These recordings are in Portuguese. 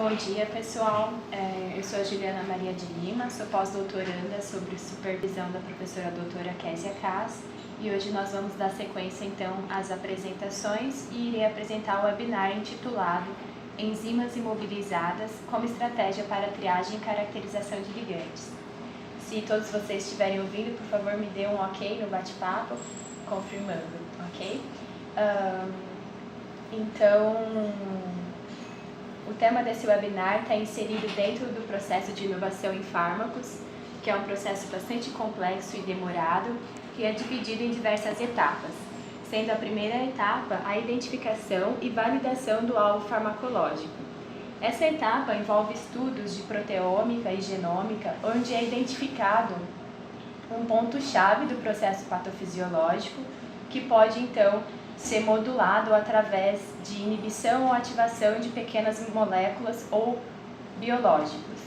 Bom dia, pessoal. Eu sou a Juliana Maria de Lima, sou pós-doutoranda sobre supervisão da professora doutora Késia Kass, e hoje nós vamos dar sequência então às apresentações e irei apresentar o webinar intitulado Enzimas imobilizadas como estratégia para triagem e caracterização de ligandes. Se todos vocês estiverem ouvindo, por favor me dê um ok no bate-papo, confirmando, ok? O tema desse webinar está inserido dentro do processo de inovação em fármacos, que é um processo bastante complexo e demorado, que é dividido em diversas etapas, sendo a primeira etapa a identificação e validação do alvo farmacológico. Essa etapa envolve estudos de proteômica e genômica, onde é identificado um ponto-chave do processo patofisiológico, que pode então ser modulado através de inibição ou ativação de pequenas moléculas ou biológicos.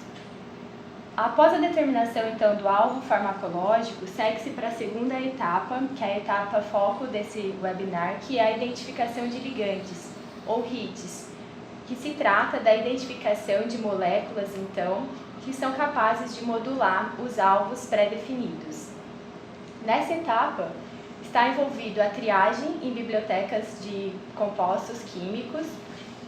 Após a determinação então do alvo farmacológico, segue-se para a segunda etapa, que é a etapa foco desse webinar, que é a identificação de ligandes, ou HITs, que se trata da identificação de moléculas então que são capazes de modular os alvos pré-definidos. Nessa etapa, está envolvido a triagem em bibliotecas de compostos químicos,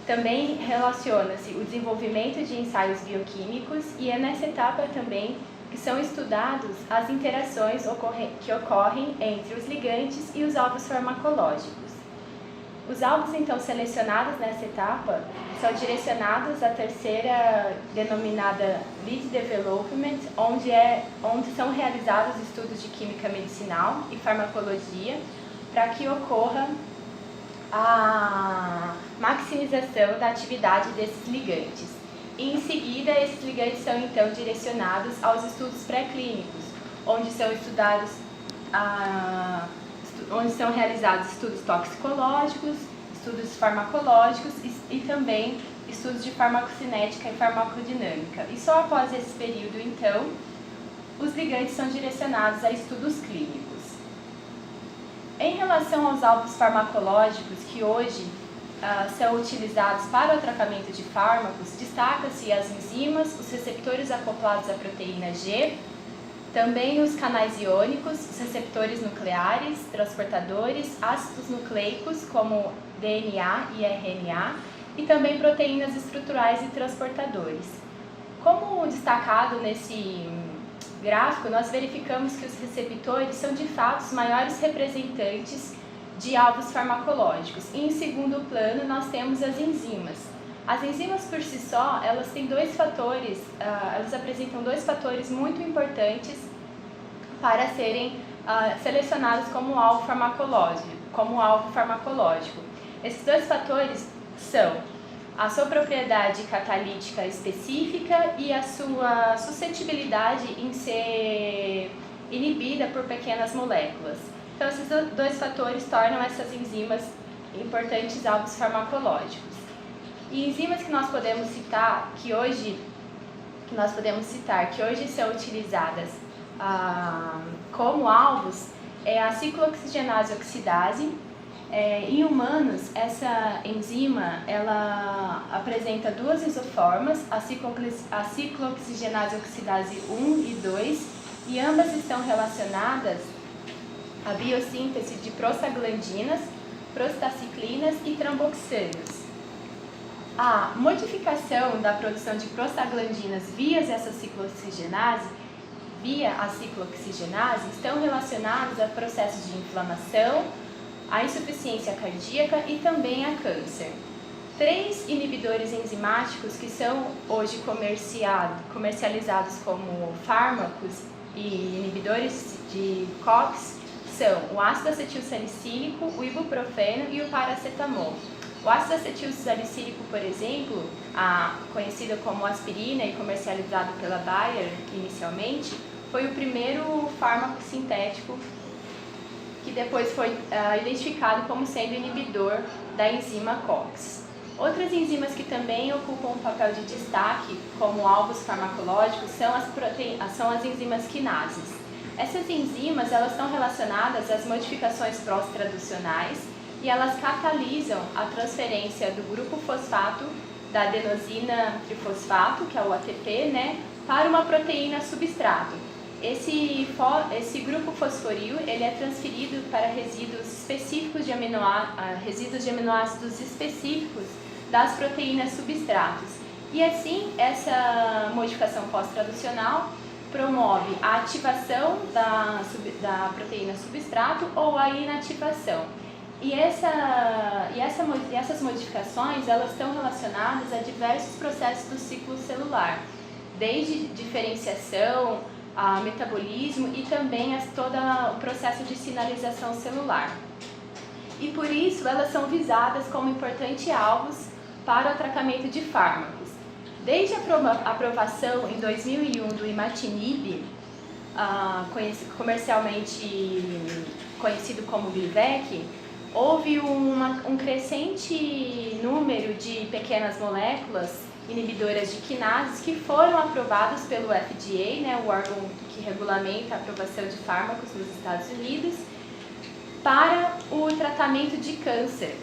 também relaciona-se o desenvolvimento de ensaios bioquímicos e é nessa etapa também que são estudados as interações que ocorrem entre os ligandes e os alvos farmacológicos. Os alvos então selecionados nessa etapa são direcionados à terceira denominada Lead Development, onde são realizados estudos de química medicinal e farmacologia para que ocorra a maximização da atividade desses ligandes. E em seguida, esses ligandes são então direcionados aos estudos pré-clínicos, onde são realizados estudos toxicológicos, estudos farmacológicos e também estudos de farmacocinética e farmacodinâmica. E só após esse período, então, os ligandes são direcionados a estudos clínicos. Em relação aos alvos farmacológicos que hoje são utilizados para o tratamento de fármacos, destaca-se as enzimas, os receptores acoplados à proteína G, também os canais iônicos, os receptores nucleares, transportadores, ácidos nucleicos como DNA e RNA e também proteínas estruturais e transportadores. Como destacado nesse gráfico, nós verificamos que os receptores são de fato os maiores representantes de alvos farmacológicos. E em segundo plano nós temos as enzimas. As enzimas por si só, elas têm elas apresentam dois fatores muito importantes para serem selecionados como alvo farmacológico. Esses dois fatores são a sua propriedade catalítica específica e a sua suscetibilidade em ser inibida por pequenas moléculas. Então, esses dois fatores tornam essas enzimas importantes alvos farmacológicos. E enzimas que nós podemos citar que hoje são utilizadas como alvos é a ciclooxigenase oxidase. Em humanos, essa enzima ela apresenta duas isoformas, a ciclooxigenase oxidase 1 e 2, e ambas estão relacionadas à biossíntese de prostaglandinas, prostaciclinas e tromboxanos. A modificação da produção de prostaglandinas via a ciclooxigenase estão relacionados a processos de inflamação, a insuficiência cardíaca e também a câncer. 3 inibidores enzimáticos que são hoje comercializados como fármacos e inibidores de COX são o ácido acetilsalicílico, o ibuprofeno e o paracetamol. O ácido acetilsalicílico, por exemplo, conhecido como aspirina e comercializado pela Bayer inicialmente, foi o primeiro fármaco sintético que depois foi identificado como sendo inibidor da enzima COX. Outras enzimas que também ocupam um papel de destaque como alvos farmacológicos são as enzimas quinases. Essas enzimas elas estão relacionadas às modificações pós-traducionais e elas catalisam a transferência do grupo fosfato da adenosina trifosfato, que é o ATP, né, para uma proteína substrato. Esse grupo fosforil ele é transferido para resíduos específicos de aminoácidos específicos das proteínas substratos. E assim, essa modificação pós-traducional promove a ativação da proteína substrato ou a inativação. E essas modificações elas estão relacionadas a diversos processos do ciclo celular, desde diferenciação, a metabolismo e também todo o processo de sinalização celular. E por isso elas são visadas como importantes alvos para o tratamento de fármacos. Desde a aprovação em 2001 do imatinib, comercialmente conhecido como Glivec, houve um crescente número de pequenas moléculas inibidoras de quinases que foram aprovadas pelo FDA, né, o órgão que regulamenta a aprovação de fármacos nos Estados Unidos, para o tratamento de câncer.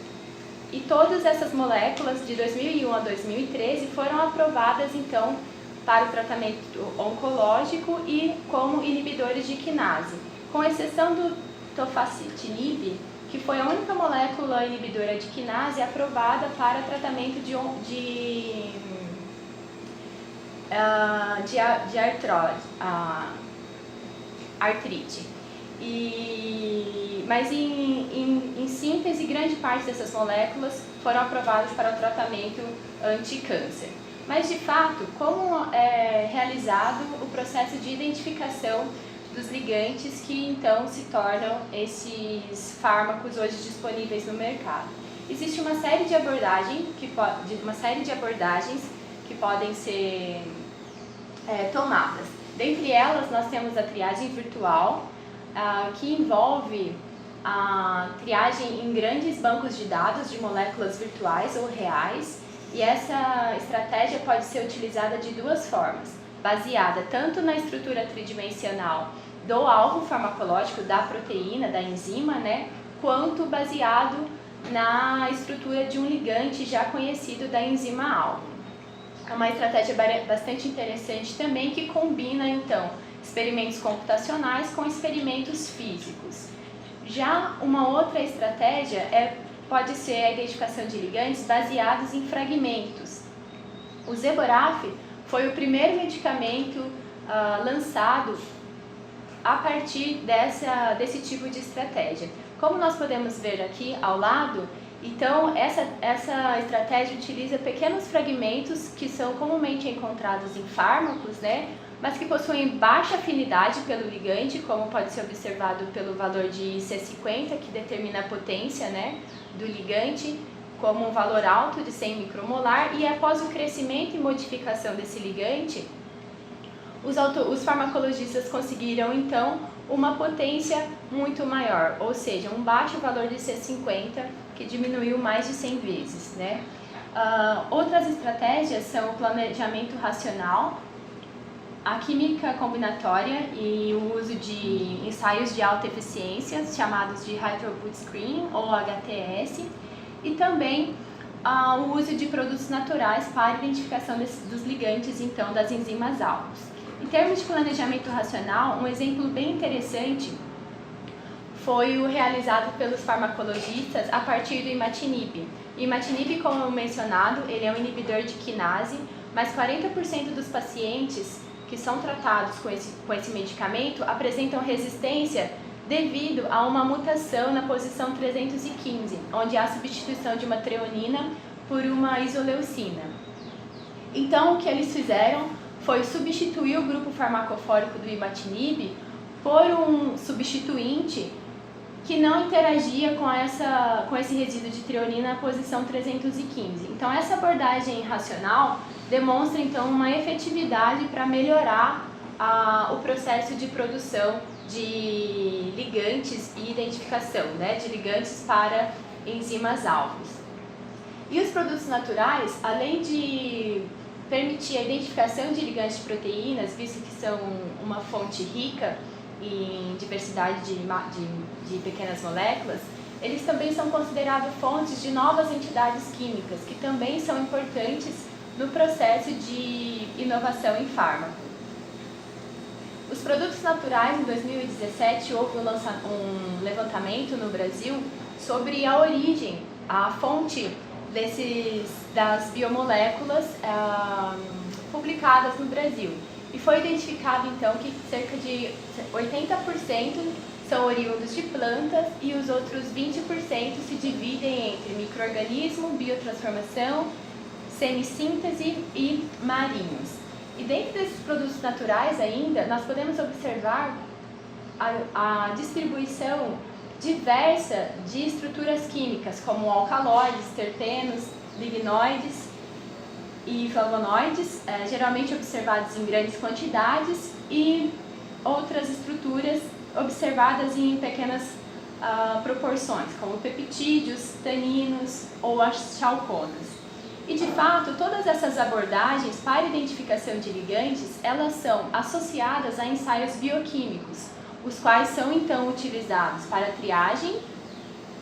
E todas essas moléculas de 2001 a 2013 foram aprovadas então para o tratamento oncológico e como inibidores de quinase, com exceção do tofacitinib, que foi a única molécula inibidora de quinase aprovada para tratamento de artrite. Mas em síntese, grande parte dessas moléculas foram aprovadas para o tratamento anti-câncer. Mas de fato, como é realizado o processo de identificação dos ligantes que então se tornam esses fármacos hoje disponíveis no mercado? Existe uma série de abordagens que podem ser tomadas. Dentre elas, nós temos a triagem virtual, que envolve a triagem em grandes bancos de dados de moléculas virtuais ou reais, e essa estratégia pode ser utilizada de duas formas, baseada tanto na estrutura tridimensional do alvo farmacológico da proteína, da enzima, né, quanto baseado na estrutura de um ligante já conhecido da enzima alvo. É uma estratégia bastante interessante também que combina então experimentos computacionais com experimentos físicos. Já uma outra estratégia pode ser a identificação de ligantes baseados em fragmentos. O Zeboraf foi o primeiro medicamento lançado a partir desse tipo de estratégia. Como nós podemos ver aqui ao lado, então essa estratégia utiliza pequenos fragmentos que são comumente encontrados em fármacos, né, mas que possuem baixa afinidade pelo ligante, como pode ser observado pelo valor de C50, que determina a potência, né, do ligante, como um valor alto de 100 micromolar, e após o crescimento e modificação desse ligante, os farmacologistas conseguiram então uma potência muito maior, ou seja, um baixo valor de C50 que diminuiu mais de 100 vezes, né? Outras estratégias são o planejamento racional, a química combinatória e o uso de ensaios de alta eficiência, chamados de High Throughput Screening ou HTS, e também o uso de produtos naturais para a identificação dos ligantes, então, das enzimas alvos. Em termos de planejamento racional, um exemplo bem interessante foi o realizado pelos farmacologistas a partir do imatinib. O imatinib, como mencionado, ele é um inibidor de quinase, mas 40% dos pacientes que são tratados com esse medicamento apresentam resistência devido a uma mutação na posição 315, onde há substituição de uma treonina por uma isoleucina. Então, o que eles fizeram foi substituir o grupo farmacofórico do imatinib por um substituinte que não interagia com esse resíduo de treonina na posição 315. Então, essa abordagem racional demonstra, então, uma efetividade para melhorar o processo de produção de ligantes e identificação, né, de ligantes para enzimas alvos. E os produtos naturais, além de permitir a identificação de ligantes de proteínas, visto que são uma fonte rica em diversidade de pequenas moléculas, eles também são considerados fontes de novas entidades químicas, que também são importantes no processo de inovação em fármaco. Os produtos naturais, em 2017, houve um levantamento no Brasil sobre a origem, a fonte das biomoléculas publicadas no Brasil. E foi identificado, então, que cerca de 80% são oriundos de plantas e os outros 20% se dividem entre micro-organismo, biotransformação, semissíntese e marinhos. E dentro desses produtos naturais ainda, nós podemos observar a distribuição diversa de estruturas químicas, como alcaloides, terpenos, lignoides e flavonoides, geralmente observados em grandes quantidades, e outras estruturas observadas em pequenas proporções, como peptídeos, taninos ou as chalconas. E de fato, todas essas abordagens para identificação de ligandes, elas são associadas a ensaios bioquímicos, os quais são então utilizados para triagem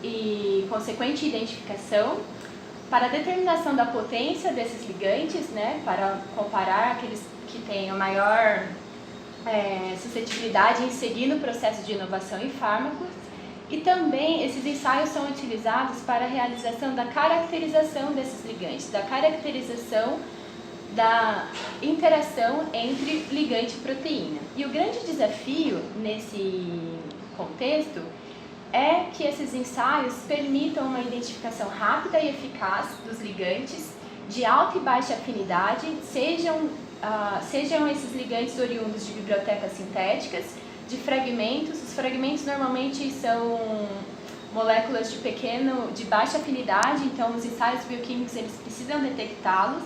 e consequente identificação, para a determinação da potência desses ligandes, para comparar aqueles que têm a maior suscetibilidade em seguir no processo de inovação em fármacos, e também esses ensaios são utilizados para a realização da caracterização desses ligandes, da caracterização da interação entre ligante e proteína. E o grande desafio nesse contexto é que esses ensaios permitam uma identificação rápida e eficaz dos ligantes de alta e baixa afinidade, sejam esses ligantes oriundos de bibliotecas sintéticas, de fragmentos. Os fragmentos normalmente são moléculas de baixa afinidade, então os ensaios bioquímicos eles precisam detectá-los,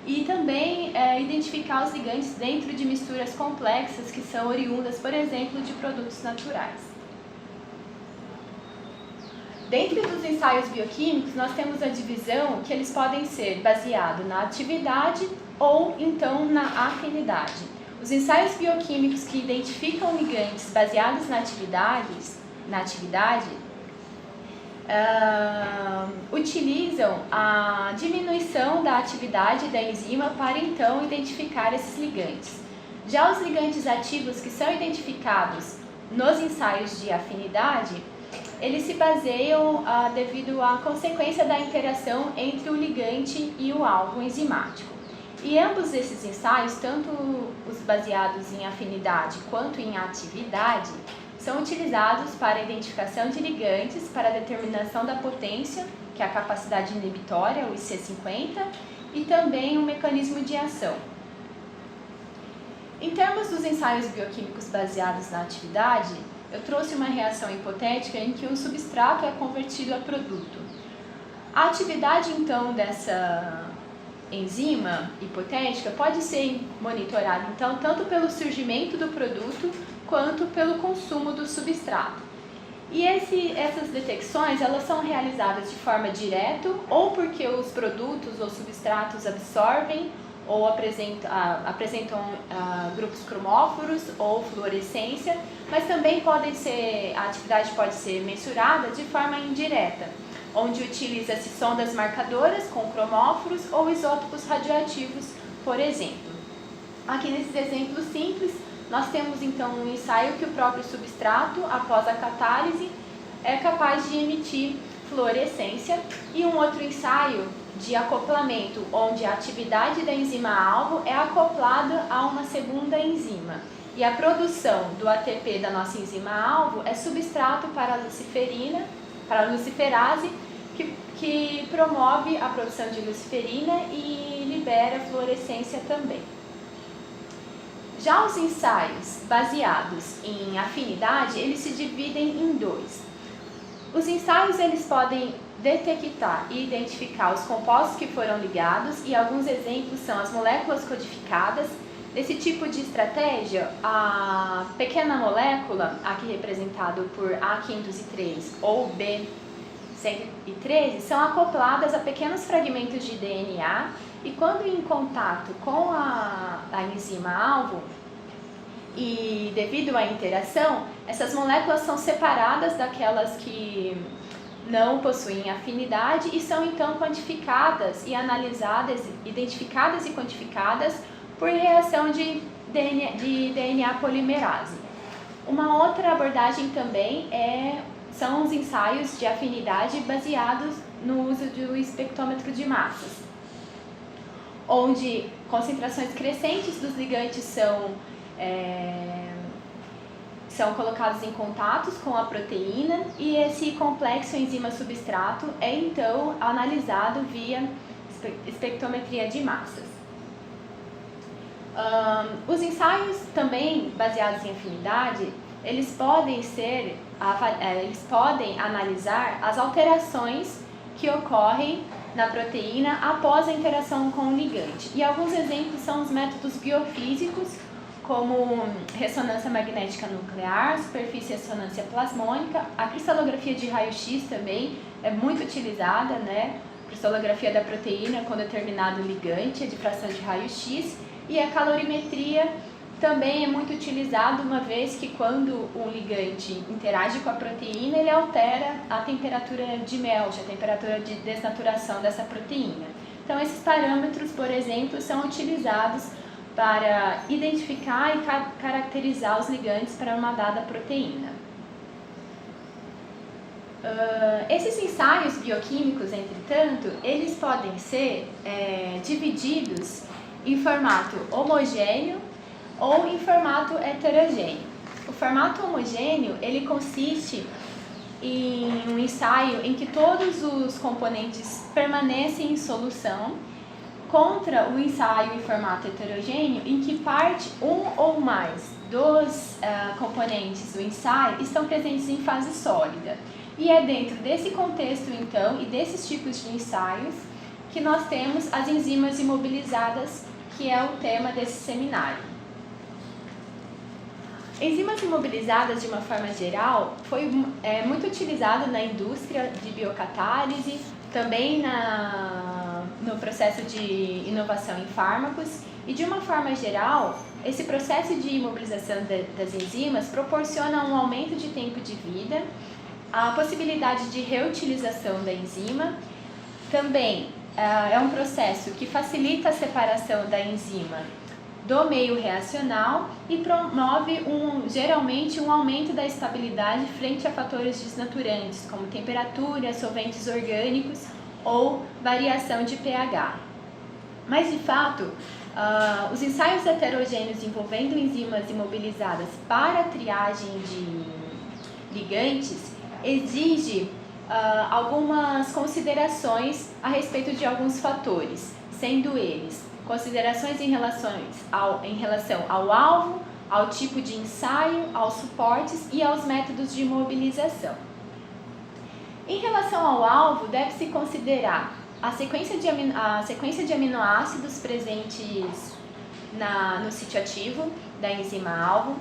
e também identificar os ligantes dentro de misturas complexas que são oriundas, por exemplo, de produtos naturais. Dentro dos ensaios bioquímicos, nós temos a divisão que eles podem ser baseados na atividade ou então na afinidade. Os ensaios bioquímicos que identificam ligantes baseados na atividade utilizam a diminuição da atividade da enzima para então identificar esses ligantes. Já os ligantes ativos que são identificados nos ensaios de afinidade, eles se baseiam devido à consequência da interação entre o ligante e o alvo enzimático. E ambos esses ensaios, tanto os baseados em afinidade quanto em atividade, são utilizados para a identificação de ligantes, para a determinação da potência, que é a capacidade inibitória, o IC50, e também o mecanismo de ação. Em termos dos ensaios bioquímicos baseados na atividade, eu trouxe uma reação hipotética em que um substrato é convertido a produto. A atividade, então, dessa enzima hipotética pode ser monitorada, então, tanto pelo surgimento do produto quanto pelo consumo do substrato. E essas detecções elas são realizadas de forma direta, ou porque os produtos ou substratos absorvem ou apresentam grupos cromóforos ou fluorescência, mas também a atividade pode ser mensurada de forma indireta, onde utiliza-se sondas marcadoras com cromóforos ou isótopos radioativos, por exemplo. Aqui nesses exemplos simples, nós temos então um ensaio que o próprio substrato, após a catálise, é capaz de emitir fluorescência, e um outro ensaio de acoplamento, onde a atividade da enzima-alvo é acoplada a uma segunda enzima. E a produção do ATP da nossa enzima-alvo é substrato para a luciferase, que promove a produção de luciferina e libera fluorescência também. Já os ensaios baseados em afinidade, eles se dividem em dois. Os ensaios eles podem detectar e identificar os compostos que foram ligados, e alguns exemplos são as moléculas codificadas. Nesse tipo de estratégia, a pequena molécula, aqui representado por A503 ou B113, são acopladas a pequenos fragmentos de DNA, e quando em contato com a enzima-alvo, e devido à interação, essas moléculas são separadas daquelas que não possuem afinidade e são então quantificadas e analisadas, identificadas e quantificadas por reação de DNA polimerase. Uma outra abordagem também são os ensaios de afinidade baseados no uso do espectrômetro de massas, onde concentrações crescentes dos ligantes são colocados em contatos com a proteína e esse complexo enzima-substrato é então analisado via espectrometria de massas. Os ensaios também baseados em afinidade, eles podem analisar as alterações que ocorrem na proteína após a interação com o ligante. E alguns exemplos são os métodos biofísicos, como ressonância magnética nuclear, superfície ressonância plasmônica, a cristalografia de raio-x também é muito utilizada, né? Cristalografia da proteína com determinado ligante, a difração de raio-x, e a calorimetria também é muito utilizado, uma vez que quando o ligante interage com a proteína, ele altera a temperatura de melt, a temperatura de desnaturação dessa proteína. Então, esses parâmetros, por exemplo, são utilizados para identificar e caracterizar os ligantes para uma dada proteína. Esses ensaios bioquímicos, entretanto, eles podem ser divididos em formato homogêneo ou em formato heterogêneo. O formato homogêneo, ele consiste em um ensaio em que todos os componentes permanecem em solução, contra o ensaio em formato heterogêneo, em que parte um ou mais dos componentes do ensaio estão presentes em fase sólida. E é dentro desse contexto, então, e desses tipos de ensaios, que nós temos as enzimas imobilizadas, que é o tema desse seminário. Enzimas imobilizadas, de uma forma geral, foi muito utilizado na indústria de biocatálise, também no processo de inovação em fármacos, e de uma forma geral, esse processo de imobilização das enzimas proporciona um aumento de tempo de vida, a possibilidade de reutilização da enzima, também é um processo que facilita a separação da enzima do meio reacional e promove geralmente um aumento da estabilidade frente a fatores desnaturantes, como temperatura, solventes orgânicos ou variação de pH. Mas, de fato, os ensaios heterogêneos envolvendo enzimas imobilizadas para a triagem de ligantes exigem algumas considerações a respeito de alguns fatores, sendo eles considerações em relação ao alvo, ao tipo de ensaio, aos suportes e aos métodos de imobilização. Em relação ao alvo, deve-se considerar a sequência de aminoácidos presentes no sítio ativo da enzima alvo,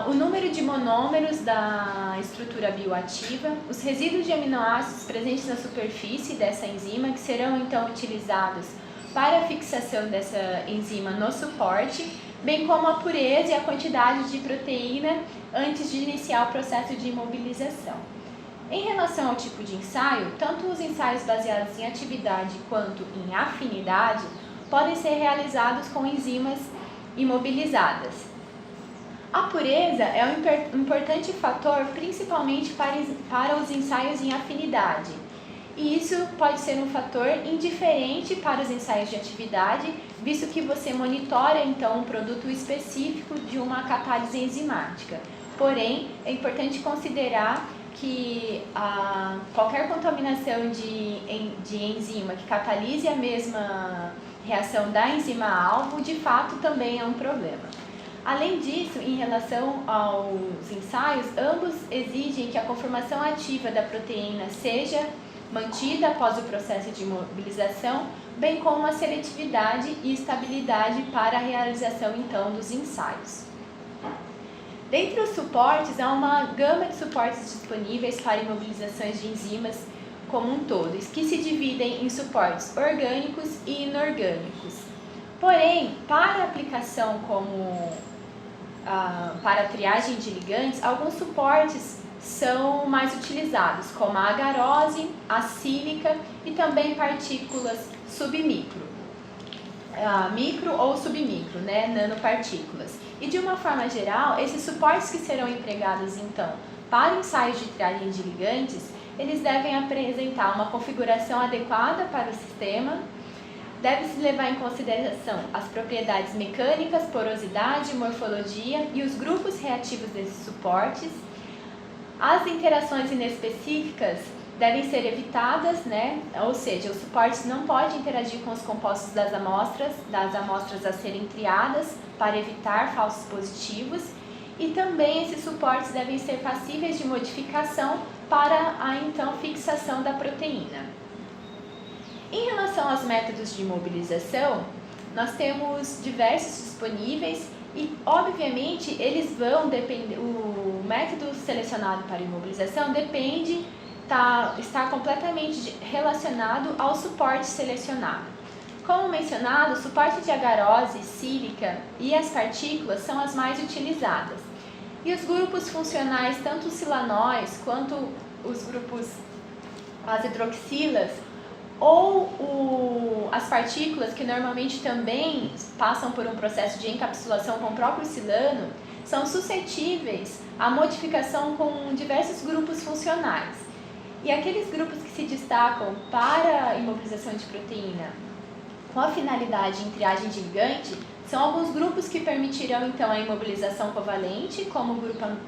o número de monômeros da estrutura bioativa, os resíduos de aminoácidos presentes na superfície dessa enzima, que serão então utilizados para a fixação dessa enzima no suporte, bem como a pureza e a quantidade de proteína antes de iniciar o processo de imobilização. Em relação ao tipo de ensaio, tanto os ensaios baseados em atividade quanto em afinidade podem ser realizados com enzimas imobilizadas. A pureza é um importante fator, principalmente para os ensaios em afinidade. E isso pode ser um fator indiferente para os ensaios de atividade, visto que você monitora então um produto específico de uma catálise enzimática. Porém, é importante considerar que qualquer contaminação de enzima que catalise a mesma reação da enzima-alvo, de fato, também é um problema. Além disso, em relação aos ensaios, ambos exigem que a conformação ativa da proteína seja mantida após o processo de imobilização, bem como a seletividade e estabilidade para a realização, então, dos ensaios. Dentre os suportes, há uma gama de suportes disponíveis para imobilizações de enzimas como um todo, que se dividem em suportes orgânicos e inorgânicos. Porém, para aplicação para a triagem de ligantes, alguns suportes são mais utilizados, como a agarose, a sílica e também partículas submicro, micro ou submicro, né, nanopartículas. E de uma forma geral, esses suportes que serão empregados então para ensaios de triagem de ligantes, eles devem apresentar uma configuração adequada para o sistema, deve-se levar em consideração as propriedades mecânicas, porosidade, morfologia e os grupos reativos desses suportes. As interações inespecíficas devem ser evitadas, né? Ou seja, os suportes não podem interagir com os compostos das amostras a serem triadas para evitar falsos positivos, e também esses suportes devem ser passíveis de modificação para a então fixação da proteína. Em relação aos métodos de imobilização, nós temos diversos disponíveis e, obviamente, eles vão depender. O método selecionado para imobilização depende estar completamente relacionado ao suporte selecionado. Como mencionado, o suporte de agarose, sílica e as partículas são as mais utilizadas. E os grupos funcionais, tanto os silanóis quanto os grupos, as hidroxilas, ou as partículas, que normalmente também passam por um processo de encapsulação com o próprio silano, são suscetíveis à modificação com diversos grupos funcionais. E aqueles grupos que se destacam para a imobilização de proteína com a finalidade em triagem de ligante são alguns grupos que permitirão então a imobilização covalente, como o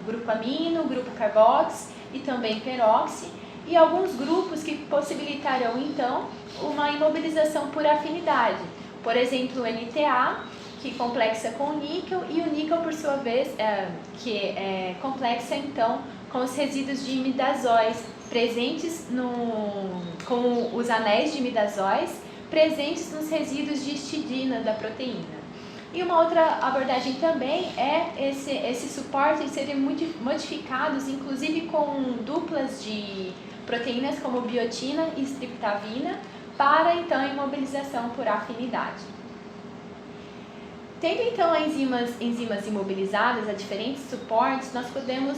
grupo amino, o grupo carboxy e também peróxi, e alguns grupos que possibilitarão então uma imobilização por afinidade, por exemplo o NTA, que complexa com o níquel, e o níquel por sua vez que é complexa então com os resíduos de imidazóis presentes com os anéis de imidazóis presentes nos resíduos de histidina da proteína. E uma outra abordagem também é esses suportes serem modificados, inclusive com duplas de proteínas como biotina e striptavina, para então a imobilização por afinidade. Tendo então enzimas imobilizadas a diferentes suportes, nós podemos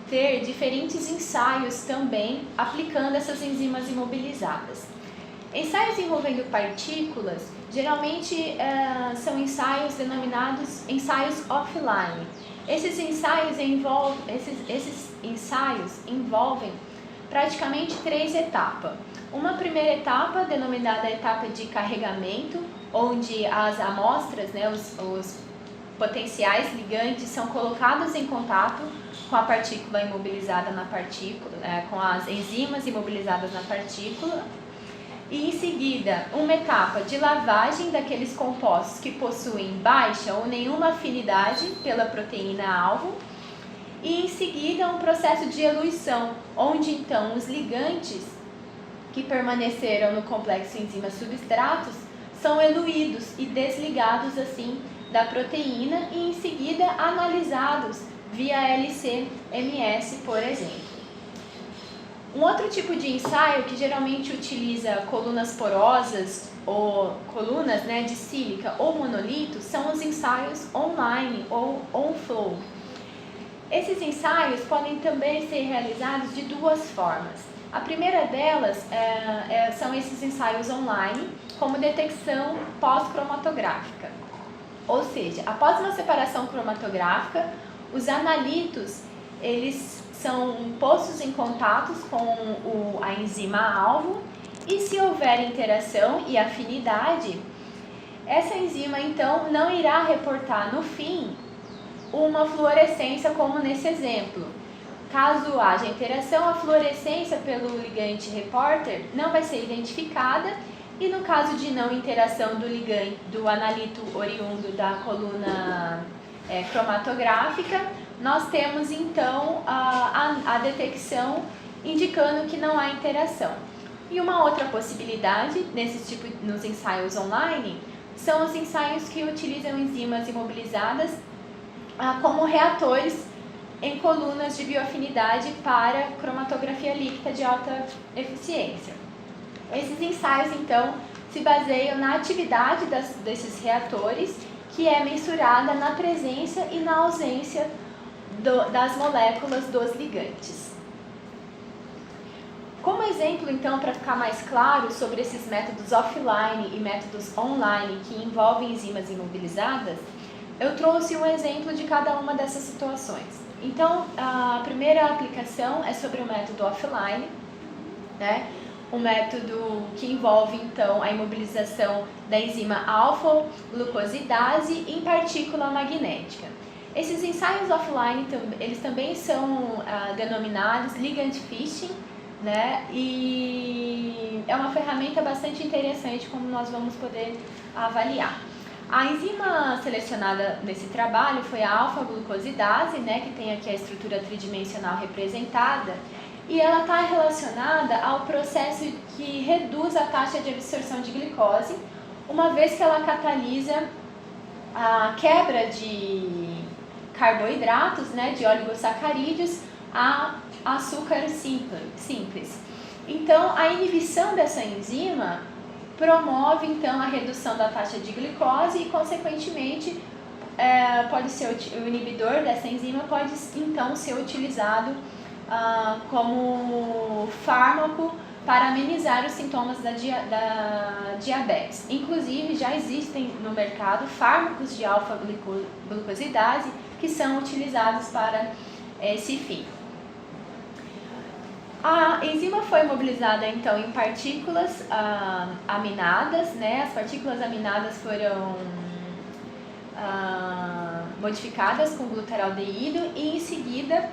ter diferentes ensaios também aplicando essas enzimas imobilizadas. Ensaios envolvendo partículas geralmente são ensaios denominados ensaios offline. Esses ensaios envolvem praticamente 3 etapas. Uma primeira etapa, denominada etapa de carregamento, onde as amostras, né, os potenciais ligantes são colocados em contato com a partícula imobilizada na partícula, com as enzimas imobilizadas na partícula. E em seguida, uma etapa de lavagem daqueles compostos que possuem baixa ou nenhuma afinidade pela proteína-alvo. E em seguida, um processo de eluição, onde então os ligantes que permaneceram no complexo enzima-substratos são eluídos e desligados assim da proteína e em seguida analisados via LC-MS, por exemplo. Um outro tipo de ensaio que geralmente utiliza colunas porosas ou colunas, né, de sílica ou monolito são os ensaios online ou on-flow. Esses ensaios podem também ser realizados de 2 formas. A primeira delas são esses ensaios online como detecção pós-cromatográfica. Ou seja, após uma separação cromatográfica, os analitos eles são postos em contato com a enzima-alvo e se houver interação e afinidade, essa enzima então não irá reportar no fim uma fluorescência como nesse exemplo. Caso haja interação, a fluorescência pelo ligante reporter não vai ser identificada e no caso de não interação do analito oriundo da coluna cromatográfica, nós temos então a detecção indicando que não há interação. E uma outra possibilidade nos ensaios online são os ensaios que utilizam enzimas imobilizadas como reatores em colunas de bioafinidade para cromatografia líquida de alta eficiência. Esses ensaios então se baseiam na atividade desses reatores, que é mensurada na presença e na ausência das moléculas dos ligantes. exemplo, então, para ficar mais claro sobre esses métodos offline e métodos online que envolvem enzimas imobilizadas, eu trouxe um exemplo de cada uma dessas situações. Então, a primeira aplicação é sobre o método offline, né? Um método que envolve, então, a imobilização da enzima alfa-glucosidase em partícula magnética. Esses ensaios offline, eles também são denominados ligand fishing, né? E é uma ferramenta bastante interessante, como nós vamos poder avaliar. A enzima selecionada nesse trabalho foi a alfa-glucosidase, né, que tem aqui a estrutura tridimensional representada, e ela está relacionada ao processo que reduz a taxa de absorção de glicose, uma vez que ela catalisa a quebra de carboidratos, né, de oligosacarídeos, a açúcar simples. Então, a inibição dessa enzima promove, então, a redução da taxa de glicose e, consequentemente, o inibidor dessa enzima pode, então, ser utilizado como fármaco para amenizar os sintomas da diabetes. Inclusive, já existem no mercado fármacos de alfa-glucosidase que são utilizados para esse fim. A enzima foi mobilizada, então, em partículas aminadas, né? As partículas aminadas foram modificadas com glutaraldeído e, em seguida,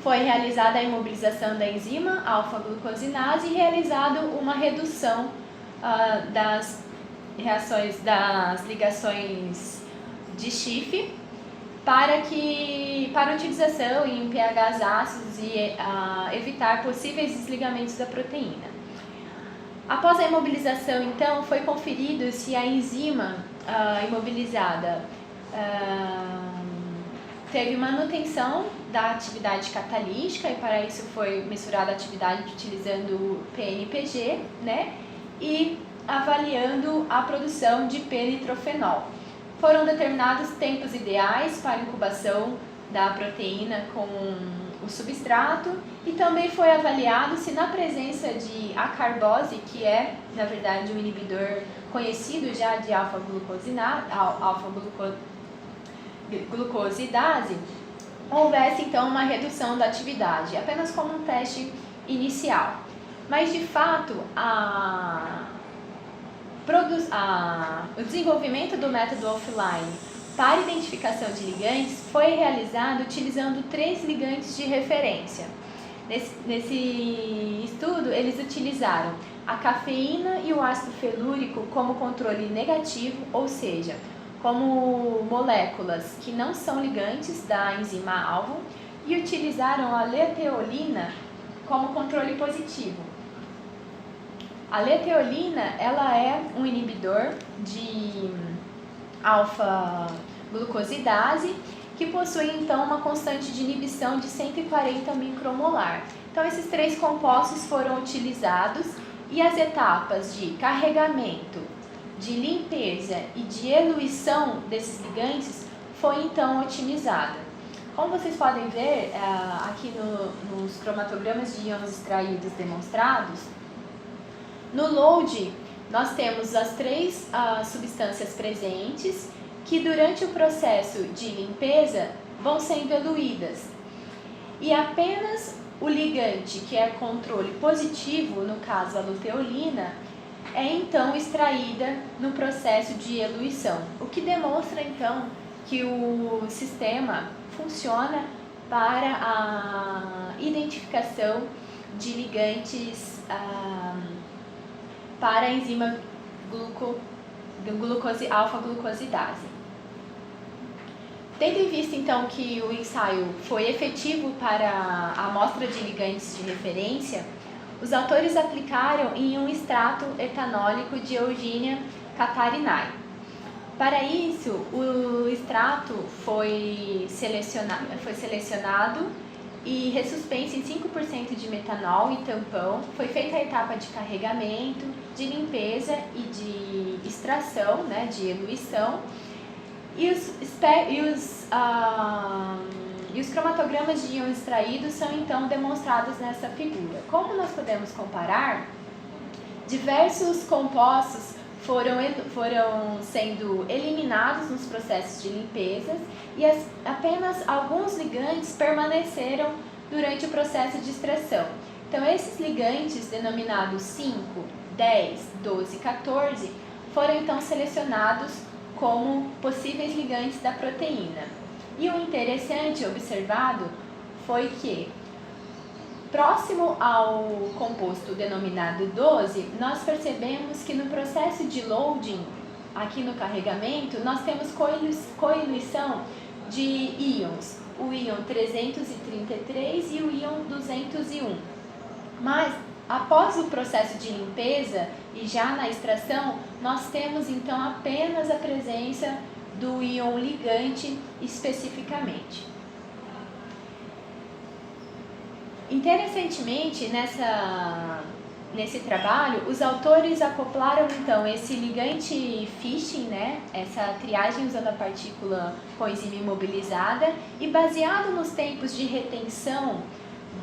foi realizada a imobilização da enzima alfa-glucosinase e realizado uma redução das ligações de Schiff para utilização em pHs ácidos e evitar possíveis desligamentos da proteína. Após a imobilização, então, foi conferido se a enzima imobilizada teve manutenção da atividade catalítica, e para isso foi mensurada a atividade utilizando o PNPG, né, e avaliando a produção de P-nitrofenol. Foram determinados tempos ideais para incubação da proteína com o substrato e também foi avaliado se na presença de acarbose, que é, na verdade, um inibidor conhecido já de alfa-glucosidase, houvesse então uma redução da atividade, apenas como um teste inicial. Mas, de fato, o desenvolvimento do método offline para identificação de ligantes foi realizado utilizando 3 ligantes de referência. Nesse estudo, eles utilizaram a cafeína e o ácido felúrico como controle negativo, ou seja, como moléculas que não são ligantes da enzima alvo, e utilizaram a leteolina como controle positivo. A leteolina, ela é um inibidor de alfa-glucosidase que possui, então, uma constante de inibição de 140 micromolar. Então, esses 3 compostos foram utilizados e as etapas de carregamento, de limpeza e de eluição desses ligantes foi, então, otimizada. Como vocês podem ver aqui nos cromatogramas de íons extraídos demonstrados, no load, nós temos as 3 substâncias presentes que durante o processo de limpeza vão sendo eluídas. E apenas o ligante, que é controle positivo, no caso a luteolina, é então extraída no processo de eluição, o que demonstra então que o sistema funciona para a identificação de ligantes para a enzima alfa-glucosidase. Tendo em vista, então, que o ensaio foi efetivo para a amostra de ligantes de referência, os autores aplicaram em um extrato etanólico de Eugenia catarinae. Para isso, o extrato foi selecionado e ressuspenso em 5% de metanol e tampão. Foi feita a etapa de carregamento, de limpeza e de extração, né, de eluição. E E os cromatogramas de íons extraídos são então demonstrados nessa figura. Como nós podemos comparar, diversos compostos foram sendo eliminados nos processos de limpeza e apenas alguns ligantes permaneceram durante o processo de extração. Então, esses ligantes, denominados 5, 10, 12 e 14, foram então selecionados como possíveis ligantes da proteína. E o interessante observado foi que, próximo ao composto denominado 12, nós percebemos que no processo de loading, aqui no carregamento, nós temos coiluição de íons, o íon 333 e o íon 201. Mas, após o processo de limpeza e já na extração, nós temos então apenas a presença do íon ligante especificamente. Interessantemente, nesse trabalho, os autores acoplaram então esse ligante phishing, né, essa triagem usando a partícula coenzima imobilizada, e baseado nos tempos de retenção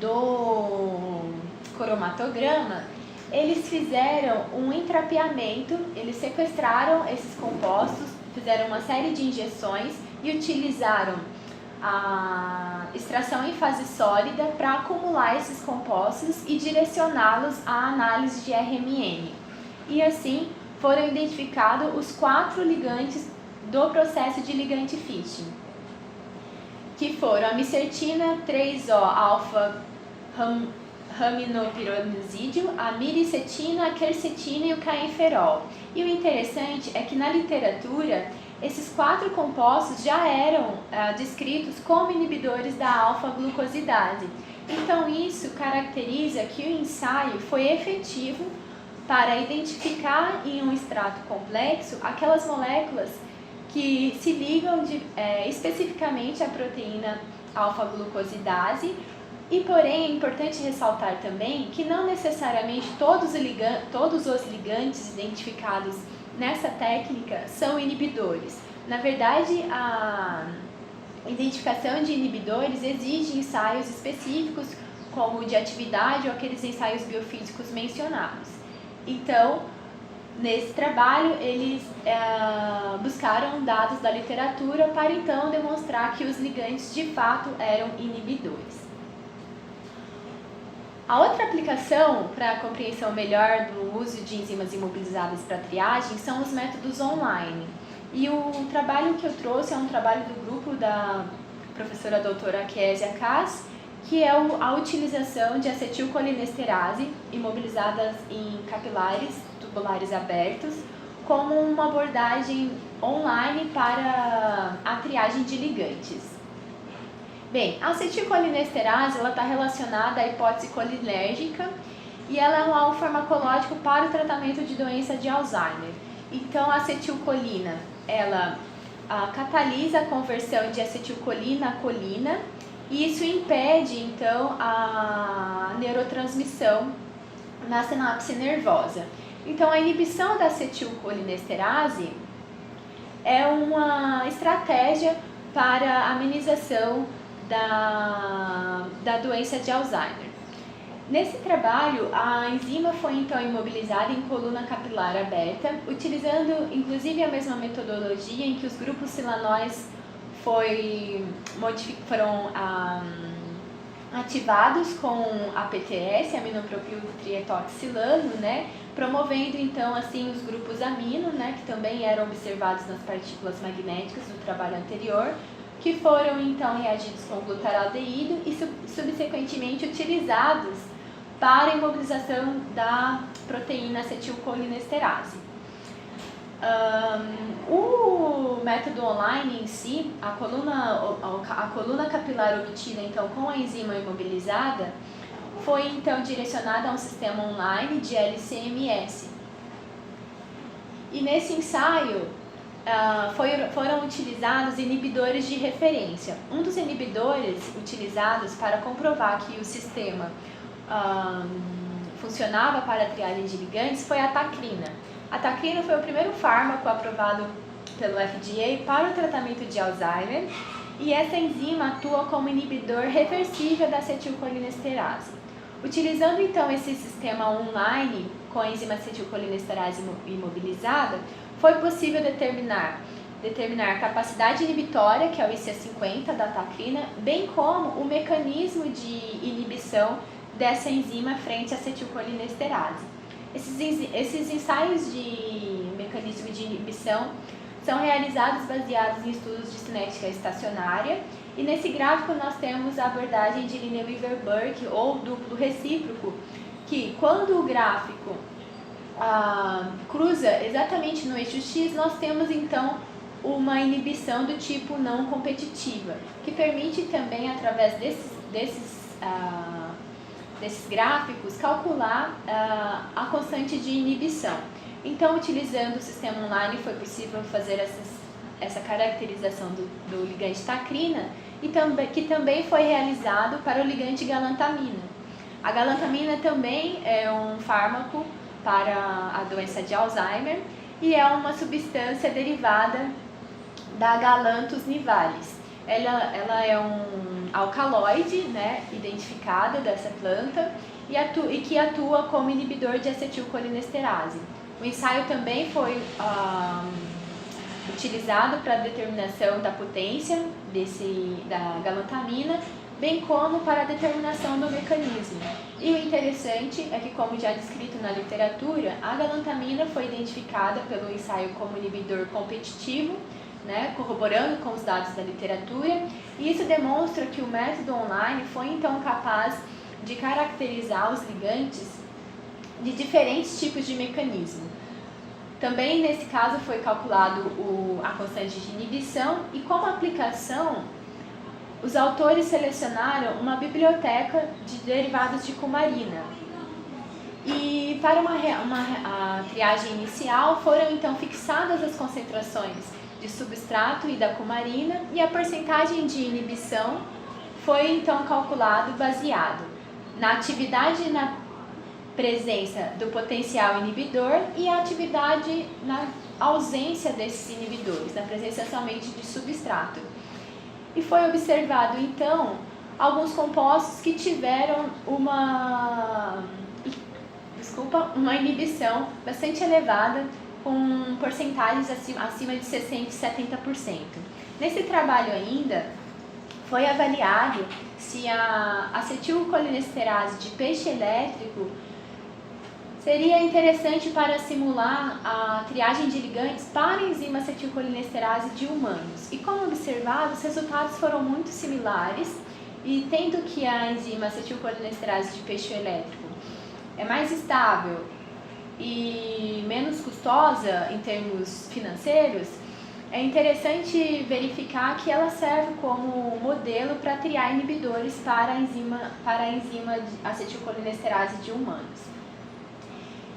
do cromatograma, eles fizeram um entrapeamento, eles sequestraram esses compostos, fizeram uma série de injeções e utilizaram a extração em fase sólida para acumular esses compostos e direcioná-los à análise de RMN. E assim foram identificados os 4 ligantes do processo de ligante phishing, que foram a micertina 3-O-alfa-raminopironosídeo, a miricetina, a quercetina e o caenferol. E o interessante é que na literatura esses 4 compostos já eram descritos como inibidores da alfa-glucosidase. Então isso caracteriza que o ensaio foi efetivo para identificar em um extrato complexo aquelas moléculas que se ligam especificamente à proteína alfa-glucosidase. E porém é importante ressaltar também que não necessariamente todos os ligantes identificados nessa técnica são inibidores. Na verdade, a identificação de inibidores exige ensaios específicos, como o de atividade ou aqueles ensaios biofísicos mencionados. Então, nesse trabalho, eles buscaram dados da literatura para então demonstrar que os ligantes de fato eram inibidores. A outra aplicação para a compreensão melhor do uso de enzimas imobilizadas para triagem são os métodos online. E o trabalho que eu trouxe é um trabalho do grupo da professora doutora Késia Kass, que é a utilização de acetilcolinesterase imobilizadas em capilares tubulares abertos como uma abordagem online para a triagem de ligantes. Bem, a acetilcolinesterase está relacionada à hipótese colinérgica e ela é um alvo farmacológico para o tratamento de doença de Alzheimer. Então, a acetilcolina, ela catalisa a conversão de acetilcolina a colina e isso impede, então, a neurotransmissão na sinapse nervosa. Então, a inibição da acetilcolinesterase é uma estratégia para a amenização da doença de Alzheimer. Nesse trabalho, a enzima foi então imobilizada em coluna capilar aberta, utilizando inclusive a mesma metodologia em que os grupos silanóis foram ativados com APTS, aminopropil trietoxilano, né, promovendo então assim os grupos amino, né, que também eram observados nas partículas magnéticas do trabalho anterior, que foram então reagidos com glutaraldeído e subsequentemente utilizados para a imobilização da proteína acetilcolinesterase. O método online em si, a coluna capilar obtida então com a enzima imobilizada, foi então direcionada a um sistema online de LC-MS. E nesse ensaio, foram utilizados inibidores de referência. Um dos inibidores utilizados para comprovar que o sistema funcionava para a triagem de ligantes foi a tacrina. A tacrina foi o primeiro fármaco aprovado pelo FDA para o tratamento de Alzheimer e essa enzima atua como inibidor reversível da acetilcolinesterase. Utilizando então esse sistema online com a enzima acetilcolinesterase imobilizada, foi possível determinar a capacidade inibitória, que é o IC50 da tacrina, bem como o mecanismo de inibição dessa enzima frente à acetilcolinesterase. Esses ensaios de mecanismo de inibição são realizados baseados em estudos de cinética estacionária, e nesse gráfico nós temos a abordagem de Lineweaver-Burke ou duplo recíproco, que quando o gráfico cruza exatamente no eixo X, nós temos então uma inibição do tipo não competitiva, que permite também, através desses gráficos, calcular a constante de inibição. Então, utilizando o sistema online, foi possível fazer essa caracterização do ligante tacrina, que também foi realizado para o ligante galantamina. A galantamina também é um fármaco para a doença de Alzheimer e é uma substância derivada da Galanthus nivalis. Ela é um alcaloide, né, identificado dessa planta e que atua como inibidor de acetilcolinesterase. O ensaio também foi utilizado para a determinação da potência da galantamina, bem como para a determinação do mecanismo. E o interessante é que, como já descrito na literatura, a galantamina foi identificada pelo ensaio como inibidor competitivo, né, corroborando com os dados da literatura, e isso demonstra que o método online foi então capaz de caracterizar os ligantes de diferentes tipos de mecanismo. Também nesse caso foi calculado a constante de inibição, e como aplicação, os autores selecionaram uma biblioteca de derivados de cumarina. E para a triagem inicial foram então fixadas as concentrações de substrato e da cumarina, e a porcentagem de inibição foi então calculado baseado na atividade na presença do potencial inibidor e a atividade na ausência desses inibidores, na presença somente de substrato. E foi observado então alguns compostos que tiveram uma inibição bastante elevada, com porcentagens acima de 60% e 70%. Nesse trabalho ainda, foi avaliado se a acetilcolinesterase de peixe elétrico seria interessante para simular a triagem de ligantes para a enzima acetilcolinesterase de humanos. E como observado, os resultados foram muito similares, e tendo que a enzima acetilcolinesterase de peixe elétrico é mais estável e menos custosa em termos financeiros, é interessante verificar que ela serve como modelo para triar inibidores para a enzima acetilcolinesterase de humanos.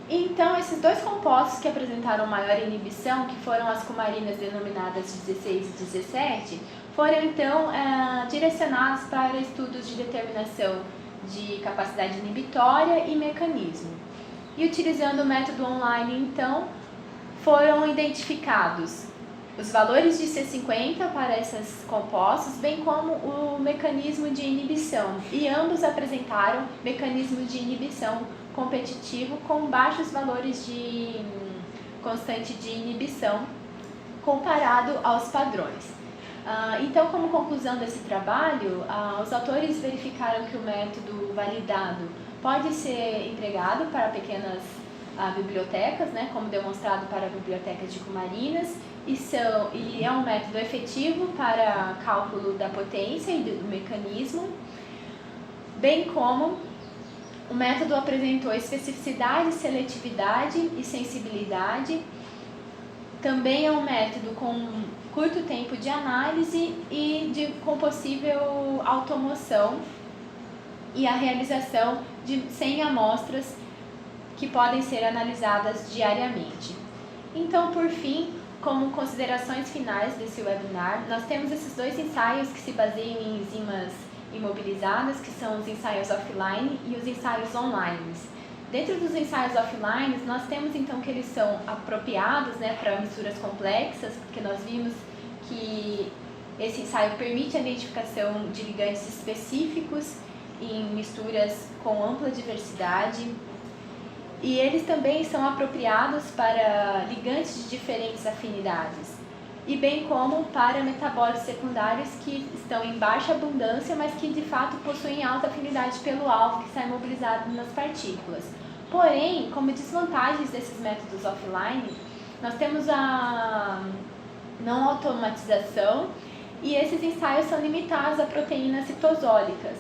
Então, esses dois compostos que apresentaram maior inibição, que foram as cumarinas denominadas 16 e 17, foram então direcionados para estudos de determinação de capacidade inibitória e mecanismo. E utilizando o método online, então, foram identificados os valores de C50 para esses compostos, bem como o mecanismo de inibição, e ambos apresentaram mecanismo de inibição competitivo com baixos valores de constante de inibição comparado aos padrões. Então, como conclusão desse trabalho, os autores verificaram que o método validado pode ser empregado para pequenas bibliotecas, né, como demonstrado para bibliotecas de cumarinas, e é um método efetivo para cálculo da potência e do mecanismo, bem como o método apresentou especificidade, seletividade e sensibilidade. Também é um método com curto tempo de análise e com possível automoção e a realização de 100 amostras que podem ser analisadas diariamente. Então, por fim, como considerações finais desse webinar, nós temos esses dois ensaios que se baseiam em enzimas imobilizadas, que são os ensaios offline e os ensaios online. Dentro dos ensaios offline, nós temos então que eles são apropriados, né, para misturas complexas, porque nós vimos que Esse ensaio permite a identificação de ligantes específicos em misturas com ampla diversidade, e eles também são apropriados para ligantes de diferentes afinidades, e bem como para metabólitos secundários que estão em baixa abundância, mas que de fato possuem alta afinidade pelo alvo que sai mobilizado nas partículas. Porém, como desvantagens desses métodos offline, nós temos a não automatização, e esses ensaios são limitados a proteínas citosólicas,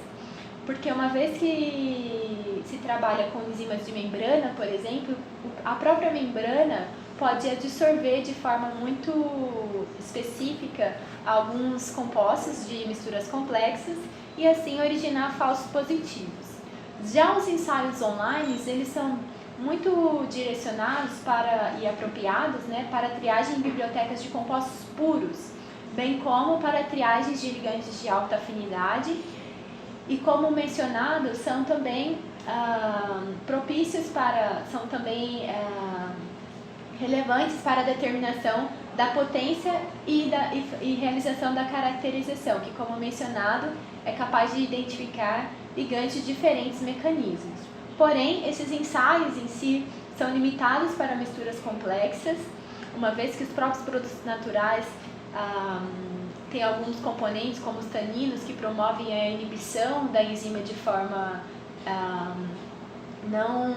porque uma vez que se trabalha com enzimas de membrana, por exemplo, a própria membrana pode absorver de forma muito específica alguns compostos de misturas complexas e assim originar falsos positivos. Já os ensaios online, eles são muito direcionados e apropriados, né, para triagem em bibliotecas de compostos puros, bem como para triagens de ligantes de alta afinidade, e como mencionado, são também relevantes para a determinação da potência e realização da caracterização, que, como mencionado, é capaz de identificar ligantes de diferentes mecanismos. Porém, esses ensaios em si são limitados para misturas complexas, uma vez que os próprios produtos naturais têm alguns componentes, como os taninos, que promovem a inibição da enzima de forma não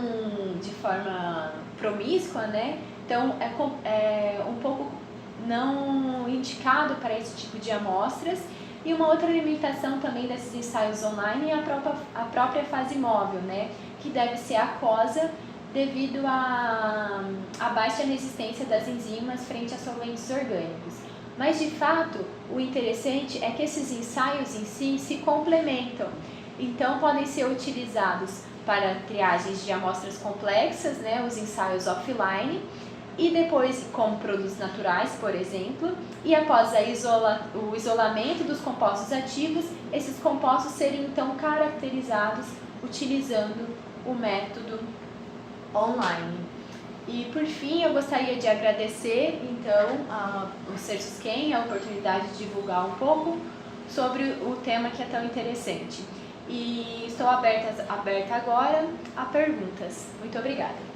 de forma promíscua, né? Então, é um pouco não indicado para esse tipo de amostras. E uma outra limitação também desses ensaios online é a própria fase móvel, né? Que deve ser aquosa devido à baixa resistência das enzimas frente a solventes orgânicos. Mas, de fato, o interessante é que esses ensaios em si se complementam. Então, podem ser utilizados para triagens de amostras complexas, né, os ensaios offline, e depois como produtos naturais, por exemplo, e após o isolamento dos compostos ativos, esses compostos serem então caracterizados utilizando o método online. E por fim, eu gostaria de agradecer então ao Sersosquen a oportunidade de divulgar um pouco sobre o tema que é tão interessante. E estou aberta agora a perguntas. Muito obrigada.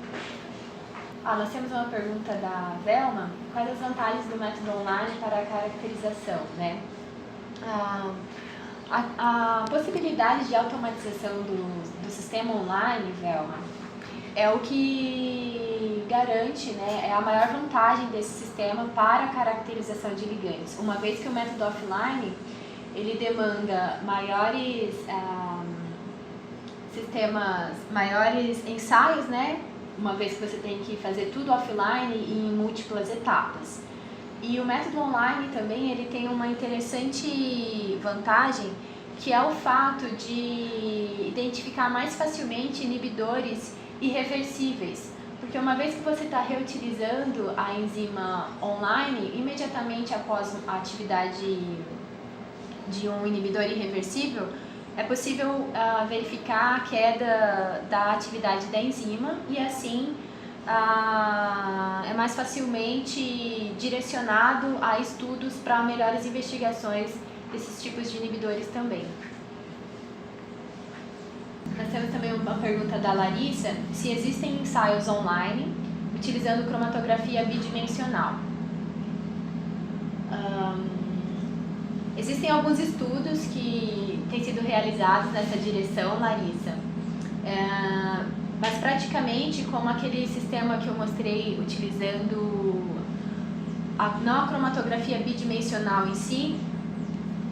Nós temos uma pergunta da Velma. Quais as vantagens do método online para a caracterização, né? A possibilidade de automatização do sistema online, Velma, é o que garante, né, é a maior vantagem desse sistema para a caracterização de ligantes, uma vez que o método offline ele demanda maiores maiores ensaios, né, uma vez que você tem que fazer tudo offline e em múltiplas etapas. E o método online também ele tem uma interessante vantagem, que é o fato de identificar mais facilmente inibidores irreversíveis, porque uma vez que você está reutilizando a enzima online, imediatamente após a atividade de um inibidor irreversível, é possível verificar a queda da atividade da enzima e assim é mais facilmente direcionado a estudos para melhores investigações desses tipos de inibidores também. Nós temos também uma pergunta da Larissa, se existem ensaios online utilizando cromatografia bidimensional. Existem alguns estudos que têm sido realizados nessa direção, Larissa, mas praticamente como aquele sistema que eu mostrei utilizando não a cromatografia bidimensional em si,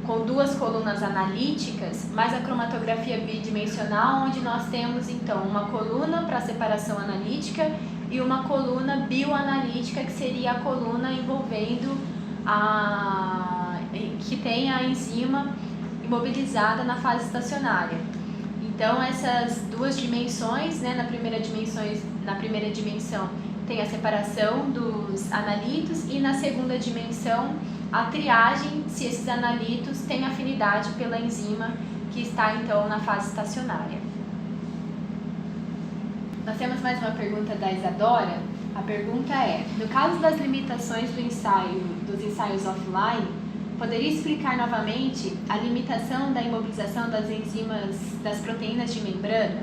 com duas colunas analíticas, mas a cromatografia bidimensional, onde nós temos então uma coluna para separação analítica e uma coluna bioanalítica, que seria a coluna envolvendo que tem a enzima imobilizada na fase estacionária. Então essas duas dimensões, né, na primeira dimensão tem a separação dos analitos e na segunda dimensão a triagem, se esses analitos têm afinidade pela enzima que está então na fase estacionária. Nós temos mais uma pergunta da Isadora. A pergunta é: no caso das limitações dos ensaios offline, poderia explicar novamente a limitação da imobilização das enzimas das proteínas de membrana?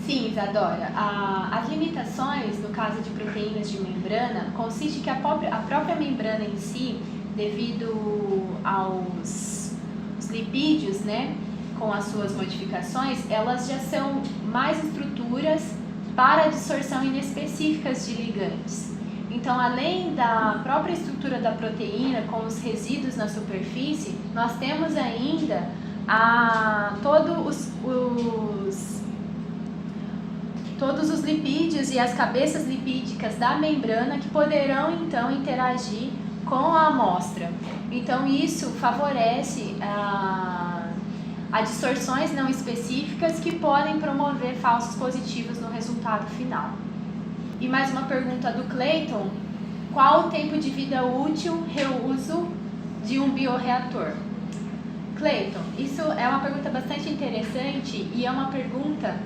Sim, Isadora. As limitações, no caso de proteínas de membrana, consiste que a própria membrana em si, devido aos lipídios, né, com as suas modificações, elas já são mais estruturas para dissorção inespecíficas de ligandes. Então, além da própria estrutura da proteína com os resíduos na superfície, nós temos ainda todos os lipídios e as cabeças lipídicas da membrana que poderão então interagir com a amostra. Então isso favorece a distorções não específicas que podem promover falsos positivos no resultado final. E mais uma pergunta do Clayton: qual o tempo de vida útil reuso de um bioreator? Clayton, isso é uma pergunta bastante interessante e é uma pergunta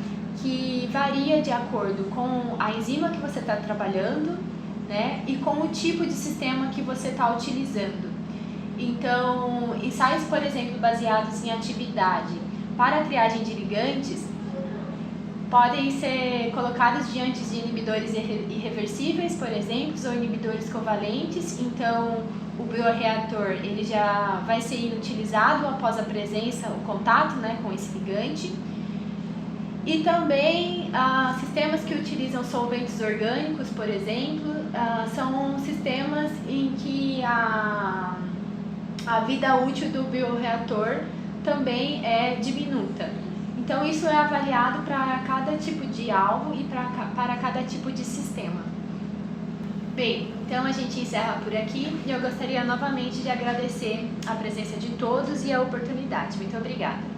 que varia de acordo com a enzima que você está trabalhando, né, e com o tipo de sistema que você está utilizando. Então, ensaios, por exemplo, baseados em atividade para a triagem de ligantes podem ser colocados diante de inibidores irreversíveis, por exemplo, ou inibidores covalentes. Então, o bioreator ele já vai ser inutilizado após a presença, o contato, né, com esse ligante. E também sistemas que utilizam solventes orgânicos, por exemplo, são sistemas em que a vida útil do bioreator também é diminuta. Então isso é avaliado para cada tipo de alvo e para cada tipo de sistema. Bem, então a gente encerra por aqui e eu gostaria novamente de agradecer a presença de todos e a oportunidade. Muito obrigada.